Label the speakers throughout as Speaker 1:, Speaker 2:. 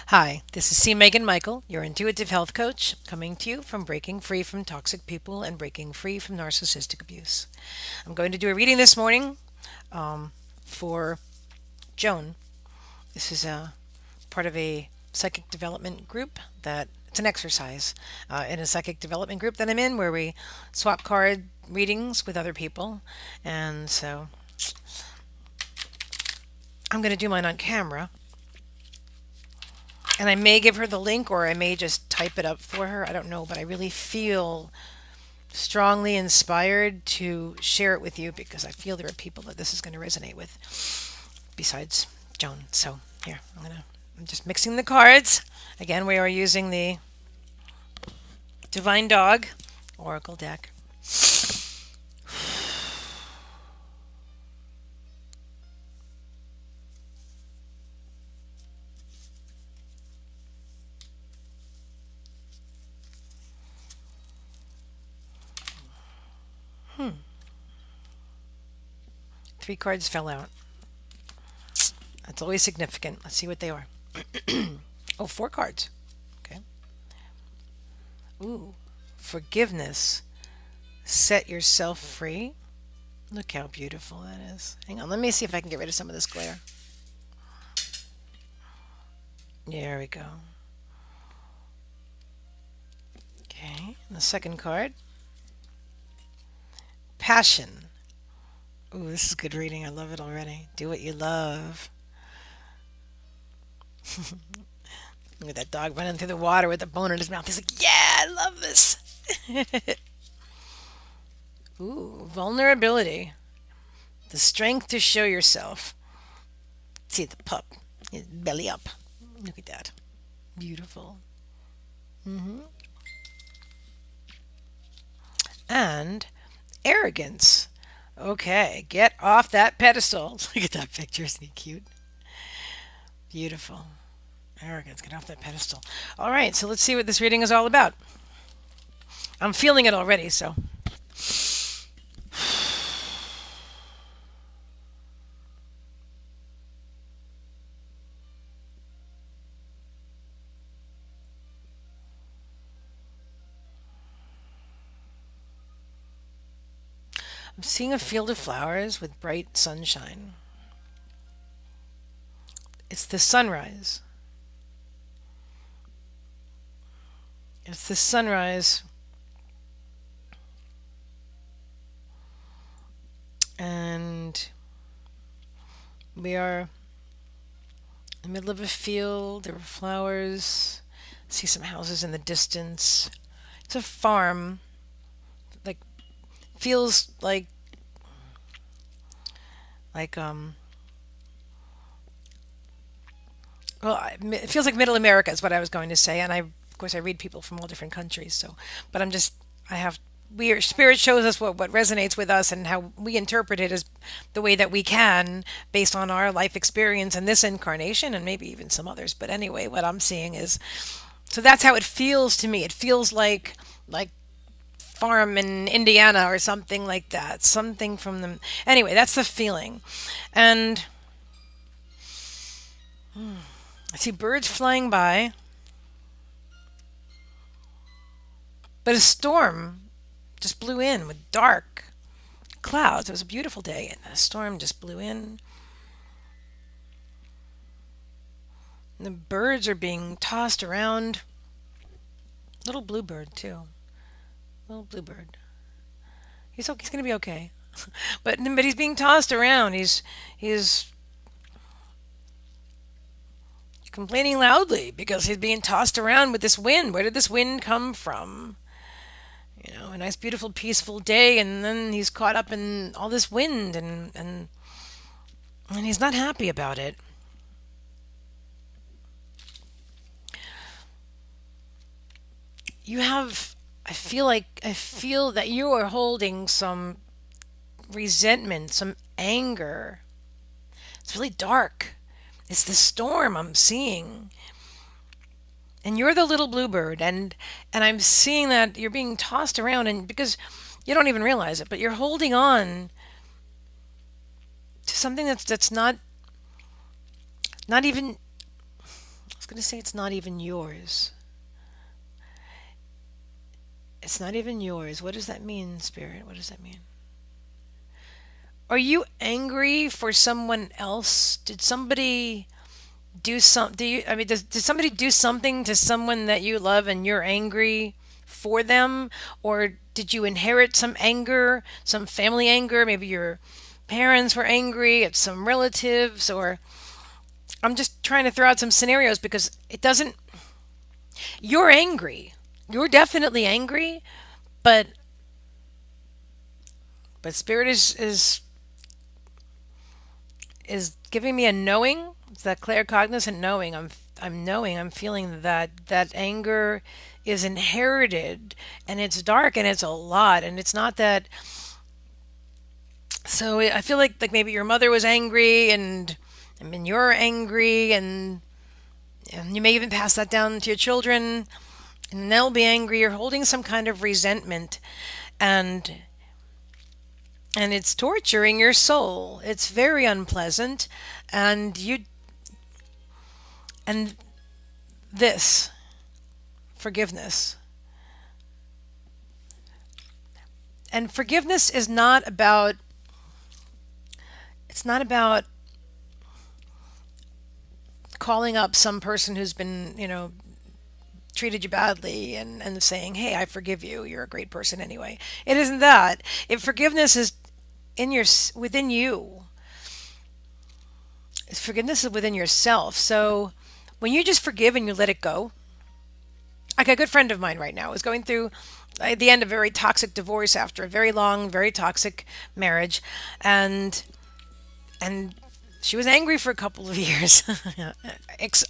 Speaker 1: Hi, this is Meagan Michael, your intuitive health coach, coming to you from breaking free from toxic people and breaking free from narcissistic abuse. I'm going to do a reading this morning for Joan. This is a part of a psychic development group that it's an exercise in a psychic development group that I'm in where we swap card readings with other people. And so I'm going to do mine on camera. And I may give her the link or I may just type it up for her. I don't know, but I really feel strongly inspired to share it with you because I feel there are people that this is going to resonate with besides Joan. So here, I'm just mixing the cards. Again, we are using the Divine Dog Oracle deck. Three cards fell out. That's always significant. Let's see what they are. Oh, four cards. Okay. Ooh, forgiveness. Set yourself free. Look how beautiful that is. Hang on, let me see if I can get rid of some of this glare. There we go. Okay, and the second card. Passion. Ooh, this is good reading. I love it already. Do what you love. Look at that dog running through the water with a bone in his mouth. He's like, yeah, I love this. Ooh, vulnerability. The strength to show yourself. See the pup. His belly up. Look at that. Beautiful. And arrogance. Okay, get off that pedestal. Look at that picture. Isn't he cute? Beautiful. Arrogance, get off that pedestal. All right, so let's see what this reading is all about. I'm feeling it already, so. I'm seeing a field of flowers with bright sunshine. It's the sunrise. It's the sunrise. And we are in the middle of a field. There are flowers. See some houses in the distance. It's a farm. Like feels like well, it feels like Middle America is what I was going to say, and of course I read people from all different countries. So, but I have spirit shows us what resonates with us and how we interpret it as the way that we can based on our life experience in this incarnation and maybe even some others. But anyway, what I'm seeing is so that's how it feels to me. It feels like farm in Indiana or something like that. Something from them. Anyway, that's the feeling, and I see birds flying by, but a storm just blew in with dark clouds. It was a beautiful day, and a storm just blew in. And the birds are being tossed around. Little bluebird too. Little bluebird. He's gonna be okay. But he's being tossed around. He's complaining loudly because he's being tossed around with this wind. Where did this wind come from? A nice, beautiful, peaceful day, and then he's caught up in all this wind, and he's not happy about it. You have, I feel that you are holding some resentment, some anger. It's really dark. It's the storm I'm seeing. And you're the little bluebird, and I'm seeing that you're being tossed around, and because you don't even realize it, but you're holding on to something that's not even, I was going to say it's not even yours. It's not even yours. What does that mean, Spirit? What does that mean? Are you angry for someone else? Did somebody do some do you I mean did somebody do something to someone that you love and you're angry for them, or did you inherit some anger, some family anger? Maybe your parents were angry at some relatives, or I'm just trying to throw out some scenarios because it doesn't you're angry. You're definitely angry, but spirit is giving me a knowing. It's that claircognizant knowing. I'm knowing. I'm feeling that anger is inherited, and it's dark, and it's a lot, and it's not that. So I feel like maybe your mother was angry, and I mean you're angry, and you may even pass that down to your children, and they'll be angry. You're holding some kind of resentment, and it's torturing your soul. It's very unpleasant, and and this forgiveness. And forgiveness is not about it's not about calling up some person who's been, treated you badly, and saying, "Hey, I forgive you. You're a great person anyway." It isn't that. If forgiveness is within you. Forgiveness is within yourself. So when you just forgive and you let it go, like a good friend of mine right now is going through at the end of a very toxic divorce after a very long, very toxic marriage, and and she was angry for a couple of years,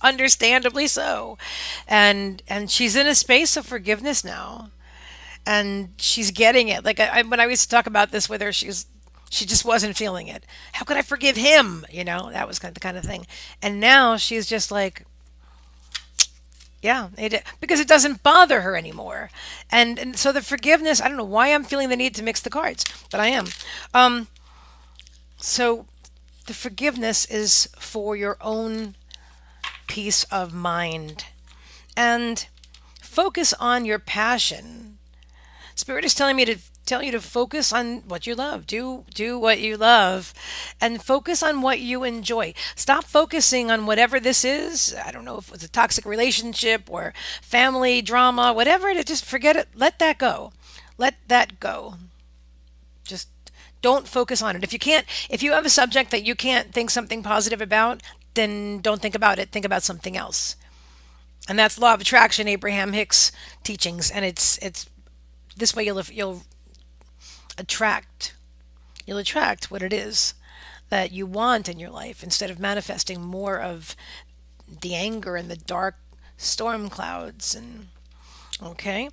Speaker 1: understandably so, and she's in a space of forgiveness now, and she's getting it. Like when I used to talk about this with her, she just wasn't feeling it. How could I forgive him? That was kind of the kind of thing. And now she's just like, yeah, because it doesn't bother her anymore. And so the forgiveness, I don't know why I'm feeling the need to mix the cards, but I am. Um, so the forgiveness is for your own peace of mind, and focus on your passion. Spirit is telling me to tell you to focus on what you love. Do what you love, and focus on what you enjoy. Stop focusing on whatever this is. I don't know if it's a toxic relationship or family drama, whatever it is, just forget it. Let that go. Let that go. Just don't focus on it. If you have a subject that you can't think something positive about, then don't think about it. Think about something else. And that's law of attraction, Abraham Hicks teachings, and it's this way attract you'll attract what it is that you want in your life, instead of manifesting more of the anger and the dark storm clouds. And okay,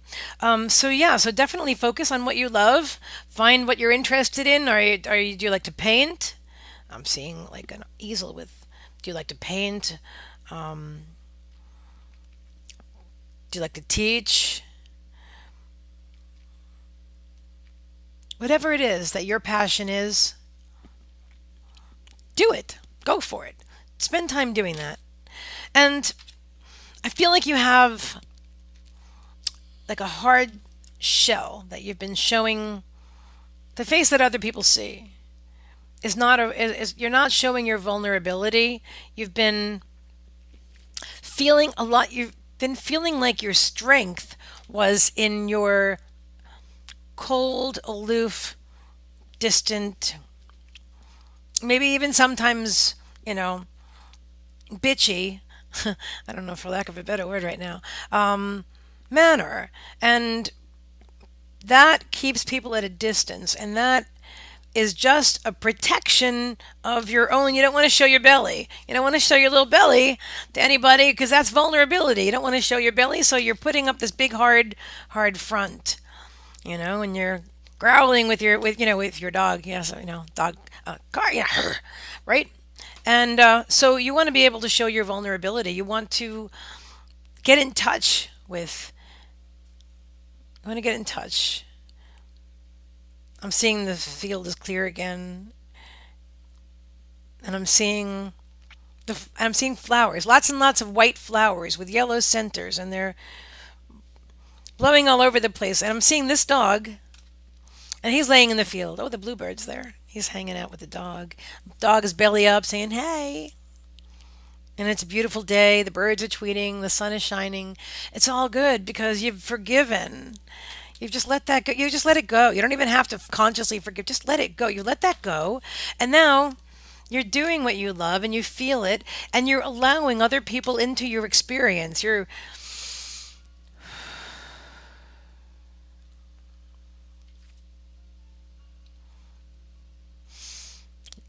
Speaker 1: so yeah, so definitely focus on what you love. Find what you're interested in. Do you like to paint? I'm seeing like an easel with. Do you like to paint? um, do you like to teach? Whatever it is that your passion is, do it. Go for it. Spend time doing that. And I feel like you have like a hard shell that you've been showing. The face that other people see is not you're not showing your vulnerability. You've been feeling a lot. You've been feeling like your strength was in your cold, aloof, distant, maybe even sometimes, bitchy. I don't know, for lack of a better word right now, manner. And that keeps people at a distance. And that is just a protection of your own. You don't want to show your belly. You don't want to show your little belly to anybody, because that's vulnerability. You don't want to show your belly. So you're putting up this big, hard front, and you're growling with your dog. Yes, dog, car, yeah, right. And so you want to be able to show your vulnerability. You want to get in touch with. You want to get in touch. I'm seeing the field is clear again, and I'm seeing I'm seeing flowers, lots and lots of white flowers with yellow centers, and they're blowing all over the place. And I'm seeing this dog, and he's laying in the field. Oh, the bluebird's there. He's hanging out with the dog. Dog is belly up, saying, "Hey." And it's a beautiful day. The birds are tweeting. The sun is shining. It's all good because you've forgiven. You've just let that go. You just let it go. You don't even have to consciously forgive. Just let it go. You let that go. And now you're doing what you love and you feel it and you're allowing other people into your experience. You're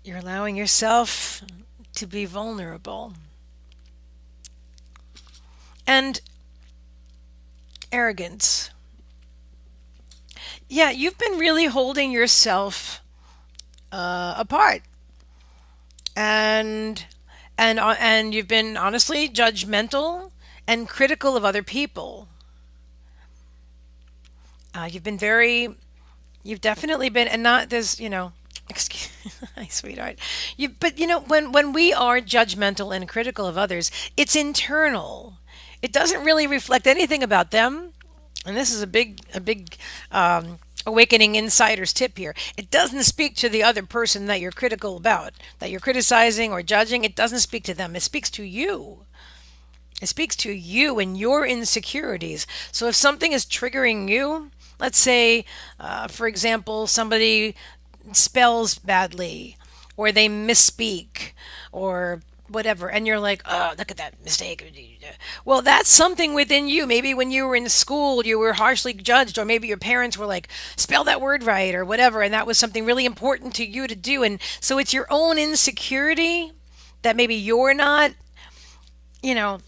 Speaker 1: allowing yourself to be vulnerable. And arrogance. Yeah, you've been really holding yourself apart. And and you've been honestly judgmental and critical of other people. You've been very, you've definitely been, and not this, excuse, hi, sweetheart. But when we are judgmental and critical of others, it's internal. It doesn't really reflect anything about them. And this is a big awakening insider's tip here. It doesn't speak to the other person that you're critical about, that you're criticizing or judging. It doesn't speak to them. It speaks to you. It speaks to you and your insecurities. So if something is triggering you, let's say, for example, somebody spells badly or they misspeak or whatever, and you're like, oh, look at that mistake. Well, that's something within you. Maybe when you were in school, you were harshly judged, or maybe your parents were like, spell that word right, or whatever, and that was something really important to you to do. And so it's your own insecurity that maybe you're not, you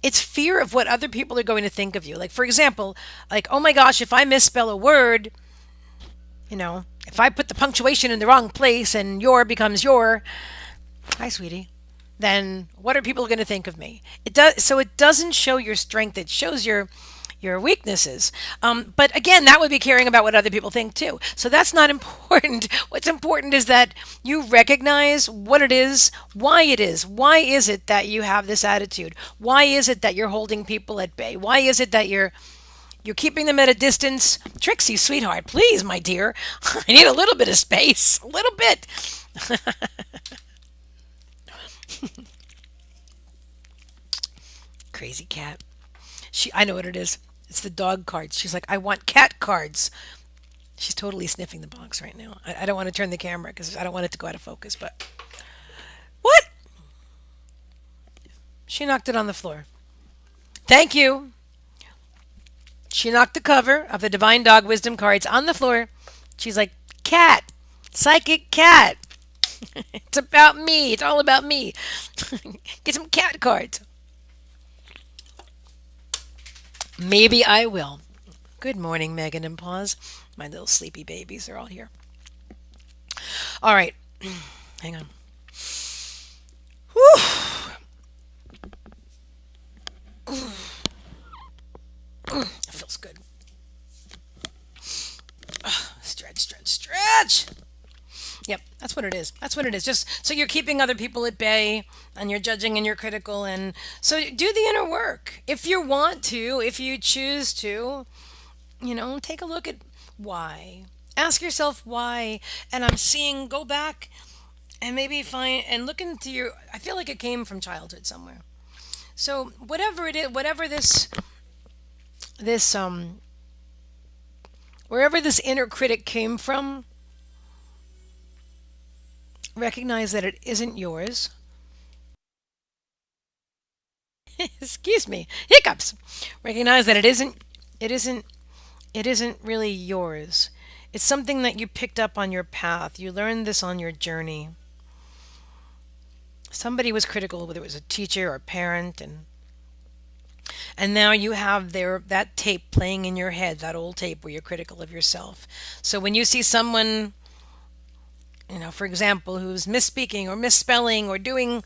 Speaker 1: it's fear of what other people are going to think of you. Like for example, like, oh my gosh, if I misspell a word, if I put the punctuation in the wrong place and your becomes your, hi sweetie, then what are people going to think of me? It does, so it doesn't show your strength, it shows your weaknesses. But again, that would be caring about what other people think too. So that's not important. What's important is that you recognize what it is, why it is. Why is it that you have this attitude? Why is it that you're holding people at bay? Why is it that you're keeping them at a distance? Trixie, sweetheart, please, my dear. I need a little bit of space. A little bit. Crazy cat. I know what it is. It's the dog cards. She's like, I want cat cards. She's totally sniffing the box right now. I don't want to turn the camera because I don't want it to go out of focus. But what? She knocked it on the floor. Thank you. She knocked the cover of the Divine Dog Wisdom cards on the floor. She's like, cat, psychic cat. It's about me. It's all about me. Get some cat cards. Maybe I will. Good morning, Megan and Paws. My little sleepy babies are all here. All right. Hang on. Whew. It feels good. Stretch, stretch, stretch. Yep, that's what it is. That's what it is. Just so you're keeping other people at bay and you're judging and you're critical. And so do the inner work. If you want to, if you choose to, take a look at why. Ask yourself why. And I'm seeing, go back and maybe find and look into your, I feel like it came from childhood somewhere. So whatever it is, whatever this, wherever this inner critic came from, recognize that it isn't yours. Excuse me, hiccups. Recognize that it isn't really yours. It's something that you picked up on your path. You learned this on your journey. Somebody was critical, whether it was a teacher or a parent, and now you have that tape playing in your head, that old tape where you're critical of yourself. So when you see someone, for example, who's misspeaking or misspelling or doing,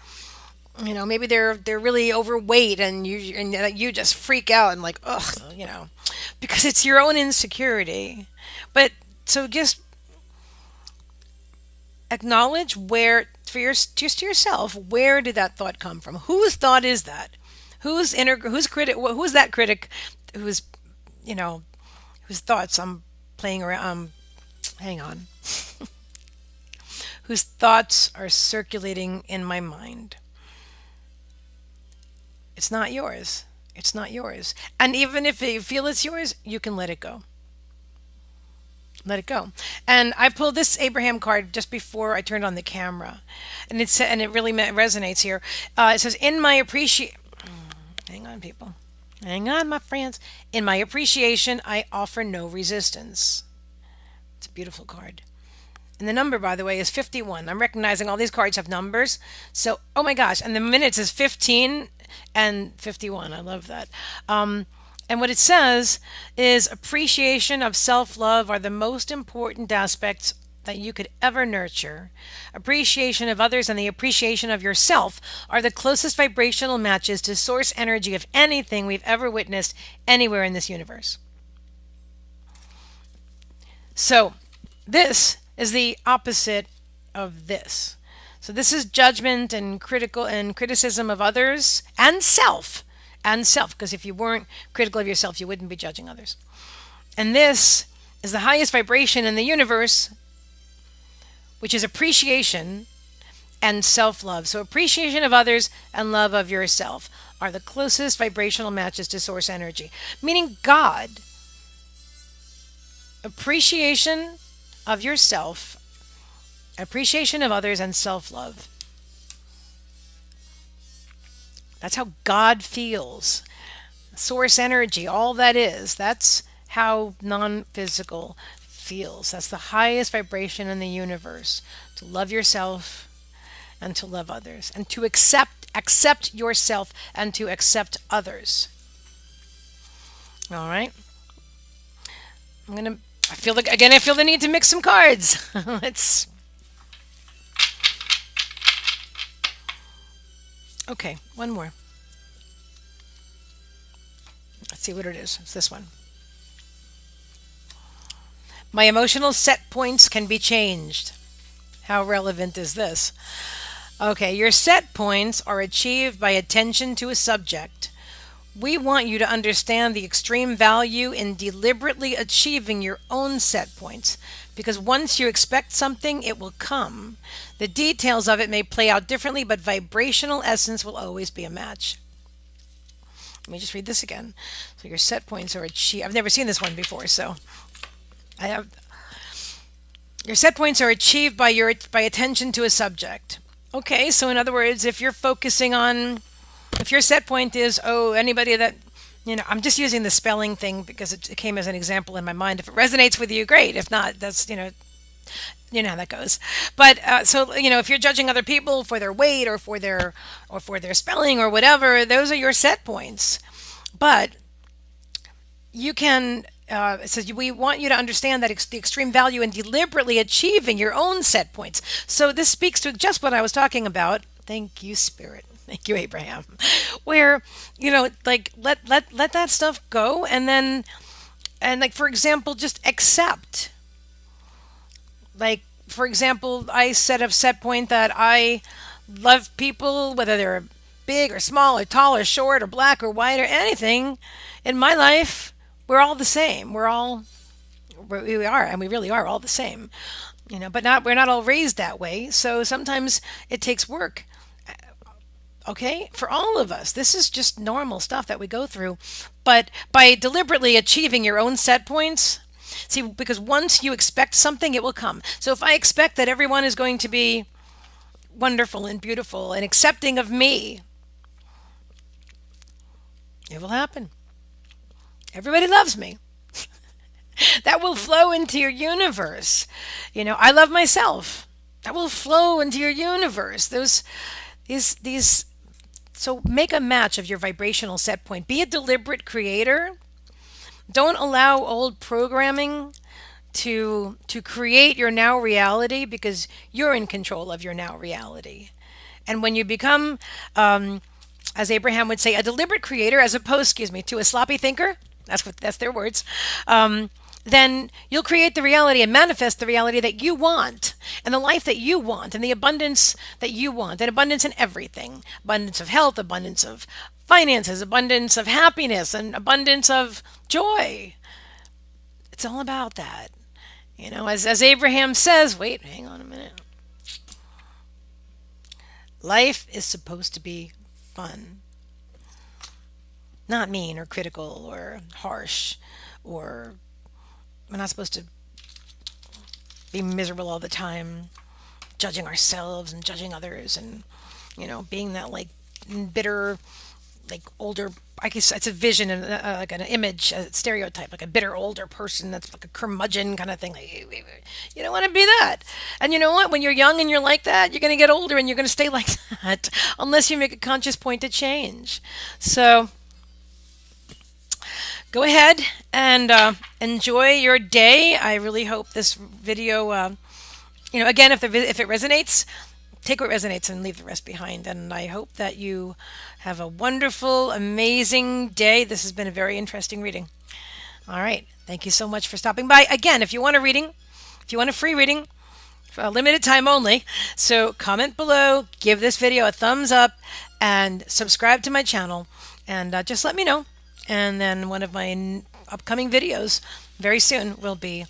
Speaker 1: maybe they're really overweight and you just freak out and like, ugh, because it's your own insecurity. But so just acknowledge where for your just to yourself, where did that thought come from? Whose thought is that? Whose critic? Who's that critic? Who's you know whose thoughts I'm playing around? Hang on. Whose thoughts are circulating in my mind? It's not yours. It's not yours. And even if you feel it's yours, you can let it go. Let it go. And I pulled this Abraham card just before I turned on the camera, and it really resonates here. It says, "In my appreciation, hang on, people, hang on, my friends. In my appreciation, I offer no resistance." It's a beautiful card. And the number, by the way, is 51. I'm recognizing all these cards have numbers. So, oh my gosh. And the minutes is 15 and 51. I love that. And what it says is appreciation of self love are the most important aspects that you could ever nurture. Appreciation of others and the appreciation of yourself are the closest vibrational matches to source energy of anything we've ever witnessed anywhere in this universe. So, this is the opposite of this. So this is judgment and critical and criticism of others and self, because if you weren't critical of yourself, you wouldn't be judging others. And this is the highest vibration in the universe, which is appreciation and self-love. So appreciation of others and love of yourself are the closest vibrational matches to source energy, meaning God. Appreciation of yourself, appreciation of others, and self-love. That's how God feels. Source energy, all that is. That's how non-physical feels. That's the highest vibration in the universe. To love yourself and to love others, and to accept yourself and to accept others. All right. I feel like again. I feel the need to mix some cards. Let's. Okay, one more. Let's see what it is. It's this one. My emotional set points can be changed. How relevant is this? Okay, your set points are achieved by attention to a subject. We want you to understand the extreme value in deliberately achieving your own set points, because once you expect something, it will come. The details of it may play out differently, but vibrational essence will always be a match. Let me just read this again. So your set points are achieved. I've never seen this one before, so I have. Your set points are achieved by attention to a subject. Okay, so in other words, if your set point is, anybody that, I'm just using the spelling thing because it came as an example in my mind. If it resonates with you, great. If not, that's, how that goes. But if you're judging other people for their weight or for their spelling or whatever, those are your set points. But you can, it says, we want you to understand that the extreme value in deliberately achieving your own set points. So this speaks to just what I was talking about. Thank you, Spirit. Thank you, Abraham. Where, like let that stuff go, and like, for example, just accept. Like, for example, I set a set point that I love people, whether they're big or small or tall or short or black or white or anything in my life. We're all the same. We are, and we really are all the same. But we're not all raised that way. So sometimes it takes work. Okay, for all of us, this is just normal stuff that we go through. But by deliberately achieving your own set points, see, because once you expect something, it will come. So if I expect that everyone is going to be wonderful and beautiful and accepting of me, it will happen. Everybody loves me. That will flow into your universe. I love myself. That will flow into your universe. These. So make a match of your vibrational set point. Be a deliberate creator. Don't allow old programming to create your now reality, because you're in control of your now reality. And when you become, as Abraham would say, a deliberate creator, as opposed, to a sloppy thinker. That's their words. then you'll create the reality and manifest the reality that you want and the life that you want and the abundance that you want and abundance in everything, abundance of health, abundance of finances, abundance of happiness, and abundance of joy. It's all about that. As Abraham says, wait, hang on a minute. Life is supposed to be fun, not mean or critical or harsh, or we're not supposed to be miserable all the time, judging ourselves and judging others, and being that like bitter, like older. I guess it's a vision and like an image, a stereotype, like a bitter older person that's like a curmudgeon kind of thing. Like, you don't want to be that. And you know what? When you're young and you're like that, you're going to get older and you're going to stay like that unless you make a conscious point to change. So go ahead and enjoy your day. I really hope this video, again, if it resonates, take what resonates and leave the rest behind. And I hope that you have a wonderful, amazing day. This has been a very interesting reading. All right. Thank you so much for stopping by. Again, if you want a reading, if you want a free reading, for a limited time only, so comment below, give this video a thumbs up, and subscribe to my channel. And just let me know. And then one of my upcoming videos very soon will be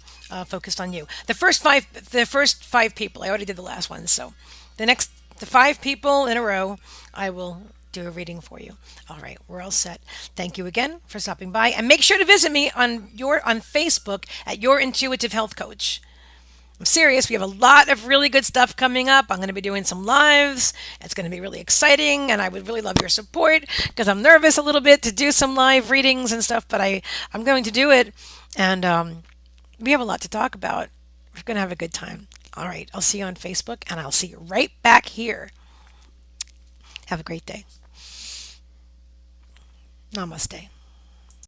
Speaker 1: focused on you. The first five people. I already did the last one, so the 5 people in a row, I will do a reading for you. All right, we're all set. Thank you again for stopping by, and make sure to visit me on Facebook at Your Intuitive Health Coach. I'm serious. We have a lot of really good stuff coming up. I'm going to be doing some lives. It's going to be really exciting, and I would really love your support because I'm nervous a little bit to do some live readings and stuff, but I'm going to do it, and we have a lot to talk about. We're going to have a good time. All right, I'll see you on Facebook, and I'll see you right back here. Have a great day. Namaste.